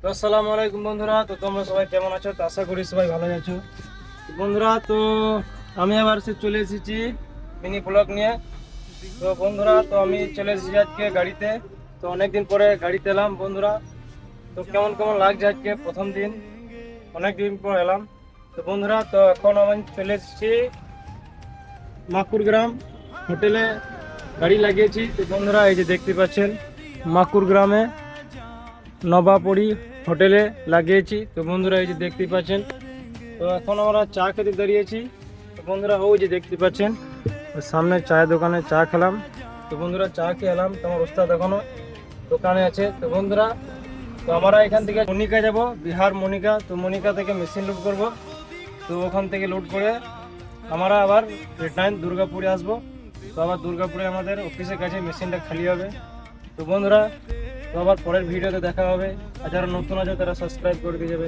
তো আসসালামু আলাইকুম বন্ধুরা। তো তোমরা সবাই কেমন আছো? তো আশা করি সবাই ভালো আছো। তো বন্ধুরা, তো আমি আবার চলে এসেছি মিনি ব্লগ নিয়ে। তো বন্ধুরা, তো আমি চলে এসেছি আজকে গাড়িতে। তো অনেকদিন পরে গাড়িতে এলাম বন্ধুরা। তো কেমন কেমন লাগছে আজকে প্রথম দিন, অনেকদিন পর এলাম। তো বন্ধুরা, তো এখন আমি চলে এসেছি মাকুর গ্রাম হোটেলে গাড়ি লাগিয়েছি। তো বন্ধুরা, এই যে দেখতে পাচ্ছেন মাকুর গ্রামে নবাপড়ি হোটেলে লাগিয়েছি। তো বন্ধুরা, এই যে দেখতে পাচ্ছেন, তো এখন আমরা চা খেতে দাঁড়িয়েছি। তো বন্ধুরা, ওই যে দেখতে পাচ্ছেন সামনে চায়ের দোকানে চা খেলাম। তো বন্ধুরা, চা খেয়ে এলাম, তো আমার ওস্তাদ এখনো দোকানে আছে। তো বন্ধুরা, তো আমরা এখান থেকে মনিকা যাব, বিহার মনিকা। তো মনিকা থেকে মেশিন লোড করব। তো ওখান থেকে লোড করে আমরা আবার রিটার্ন দুর্গাপুরে আসবো। তো আবার দুর্গাপুরে আমাদের অফিসের কাছে মেশিনটা খালি হবে। তো বন্ধুরা, তো আবার পরের ভিডিওতে দেখা হবে। আর যারা নতুন আছে তারা সাবস্ক্রাইব করে দিয়ে যাবে।